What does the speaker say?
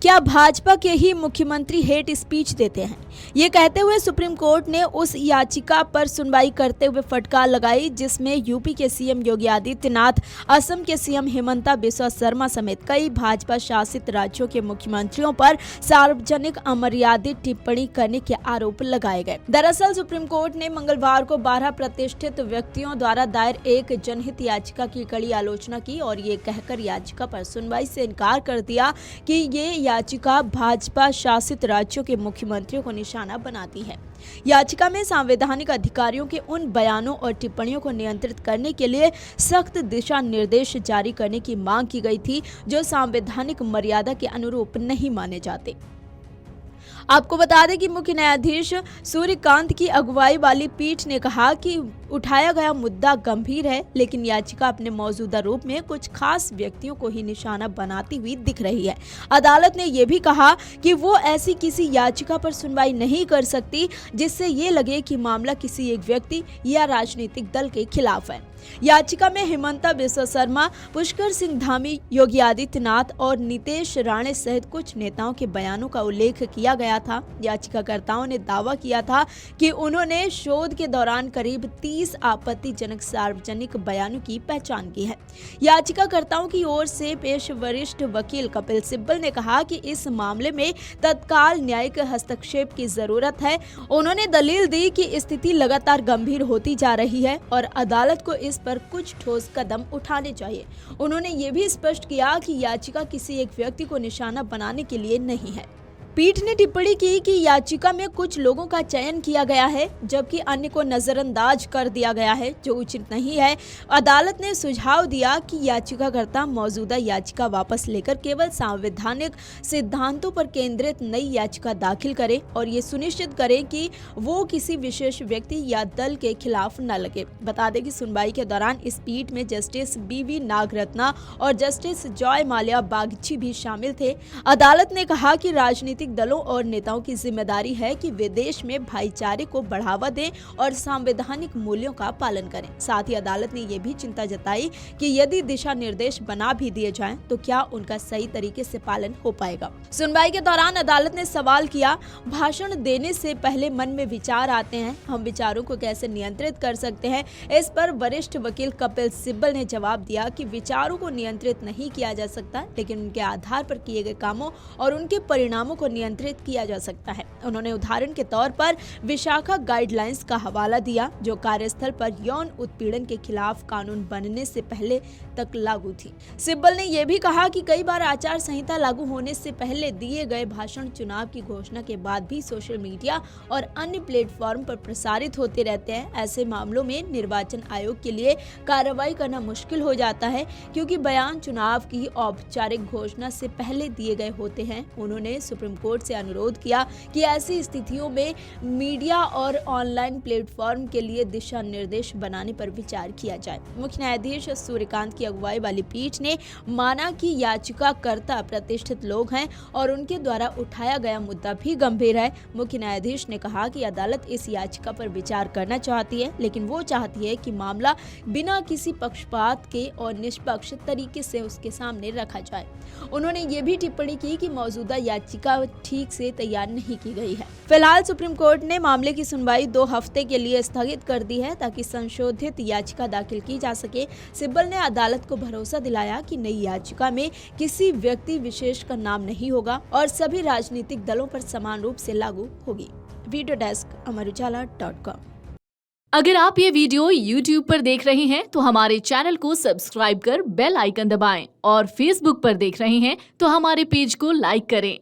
क्या भाजपा के ही मुख्यमंत्री हेट स्पीच देते हैं? ये कहते हुए सुप्रीम कोर्ट ने उस याचिका पर सुनवाई करते हुए फटकार लगाई जिसमें यूपी के सीएम योगी आदित्यनाथ, असम के सीएम हिमंता बिस्वा शर्मा समेत कई भाजपा शासित राज्यों के मुख्यमंत्रियों पर सार्वजनिक अमर्यादित टिप्पणी करने के आरोप लगाए गए। दरअसल सुप्रीम कोर्ट ने मंगलवार को 12 प्रतिष्ठित व्यक्तियों द्वारा दायर एक जनहित याचिका की कड़ी आलोचना की और ये कहकर याचिका पर सुनवाई से इनकार कर दिया कि ये याचिका भाजपा शासित राज्यों के मुख्यमंत्रियों को निशाना बनाती है। याचिका में संवैधानिक अधिकारियों के उन बयानों और टिप्पणियों को नियंत्रित करने के लिए सख्त दिशा निर्देश जारी करने की मांग की गई थी जो संवैधानिक मर्यादा के अनुरूप नहीं माने जाते। आपको बता दें कि मुख्य न्यायाधीश सूर्यकांत की अगुवाई वाली पीठ ने कहा कि उठाया गया मुद्दा गंभीर है, लेकिन याचिका अपने मौजूदा रूप में कुछ खास व्यक्तियों को ही निशाना बनाती हुई दिख रही है। अदालत ने यह भी कहा कि वो ऐसी किसी याचिका पर सुनवाई नहीं कर सकती जिससे ये लगे कि मामला किसी एक व्यक्ति या राजनीतिक दल के खिलाफ है। याचिका में हिमंता बिस्वा शर्मा, पुष्कर सिंह धामी, योगी आदित्यनाथ और नीतीश राणे सहित कुछ नेताओं के बयानों का उल्लेख किया गया था। याचिकाकर्ताओं ने दावा किया था कि उन्होंने शोध के दौरान करीब 30 आपत्तिजनक सार्वजनिक बयानों की पहचान की है। याचिकाकर्ताओं की ओर से पेश वरिष्ठ वकील कपिल सिब्बल ने कहा कि इस मामले में तत्काल न्यायिक हस्तक्षेप की जरूरत है। उन्होंने दलील दी कि स्थिति लगातार गंभीर होती जा रही है और अदालत को इस पर कुछ ठोस कदम उठाने चाहिए। उन्होंने ये भी स्पष्ट किया कि याचिका किसी एक व्यक्ति को निशाना बनाने के लिए नहीं है। पीठ ने टिप्पणी की कि याचिका में कुछ लोगों का चयन किया गया है जबकि अन्य को नजरअंदाज कर दिया गया है जो उचित नहीं है। अदालत ने सुझाव दिया कि याचिकाकर्ता मौजूदा याचिका वापस लेकर केवल संवैधानिक सिद्धांतों पर केंद्रित नई याचिका दाखिल करें और ये सुनिश्चित करें कि वो किसी विशेष व्यक्ति या दल के खिलाफ न लगे। बता दें कि सुनवाई के दौरान इस पीठ में जस्टिस BV नागरत्ना और जस्टिस जॉय माल्या बागची भी शामिल थे। अदालत ने कहा कि राजनीतिक दलों और नेताओं की जिम्मेदारी है कि वे देश में भाईचारे को बढ़ावा दें और संवैधानिक मूल्यों का पालन करें। साथ ही अदालत ने यह भी चिंता जताई कि यदि दिशा निर्देश बना भी दिए जाएं तो क्या उनका सही तरीके से पालन हो पाएगा। सुनवाई के दौरान अदालत ने सवाल किया, भाषण देने से पहले मन में विचार आते हैं, हम विचारों को कैसे नियंत्रित कर सकते हैं? इस पर वरिष्ठ वकील कपिल सिब्बल ने जवाब दिया कि विचारों को नियंत्रित नहीं किया जा सकता, लेकिन उनके आधार पर किए गए कामों और उनके परिणामों को नियंत्रित किया जा सकता है। उन्होंने उदाहरण के तौर पर विशाखा गाइडलाइंस का हवाला दिया जो कार्यस्थल पर यौन उत्पीड़न के खिलाफ कानून बनने से पहले तक लागू थी। सिब्बल ने यह भी कहा कि कई बार आचार संहिता लागू होने से पहले दिए गए भाषण चुनाव की घोषणा के बाद भी सोशल मीडिया और अन्य प्लेटफॉर्म पर प्रसारित होते रहते हैं। ऐसे मामलों में निर्वाचन आयोग के लिए कार्रवाई करना मुश्किल हो जाता है क्योंकि बयान चुनाव की औपचारिक घोषणा से पहले दिए गए होते हैं। उन्होंने सुप्रीम कोर्ट से अनुरोध किया कि ऐसी स्थितियों में मीडिया और ऑनलाइन प्लेटफॉर्म के लिए दिशा निर्देश बनाने पर विचार किया जाए। मुख्य न्यायाधीश सूर्यकांत की अगुवाई वाली पीठ ने माना कि याचिकाकर्ता प्रतिष्ठित लोग हैं और उनके द्वारा उठाया गया मुद्दा भी गंभीर है। मुख्य न्यायाधीश ने कहा कि अदालत इस याचिका पर विचार करना चाहती है, लेकिन वो चाहती है कि मामला बिना किसी पक्षपात के और निष्पक्ष तरीके से उसके सामने रखा जाए। उन्होंने ये भी टिप्पणी की कि मौजूदा याचिका ठीक से तैयार नहीं की गई है। फिलहाल सुप्रीम कोर्ट ने मामले की सुनवाई 2 हफ्ते के लिए स्थगित कर दी है ताकि संशोधित याचिका दाखिल की जा सके। सिब्बल ने अदालत को भरोसा दिलाया कि नई याचिका में किसी व्यक्ति विशेष का नाम नहीं होगा और सभी राजनीतिक दलों पर समान रूप से लागू होगी। Video desk amarujala.com। अगर आप ये वीडियो YouTube पर देख रहे हैं तो हमारे चैनल को सब्सक्राइब कर बेल आइकन दबाएं और Facebook पर देख रहे हैं तो हमारे पेज को लाइक करें।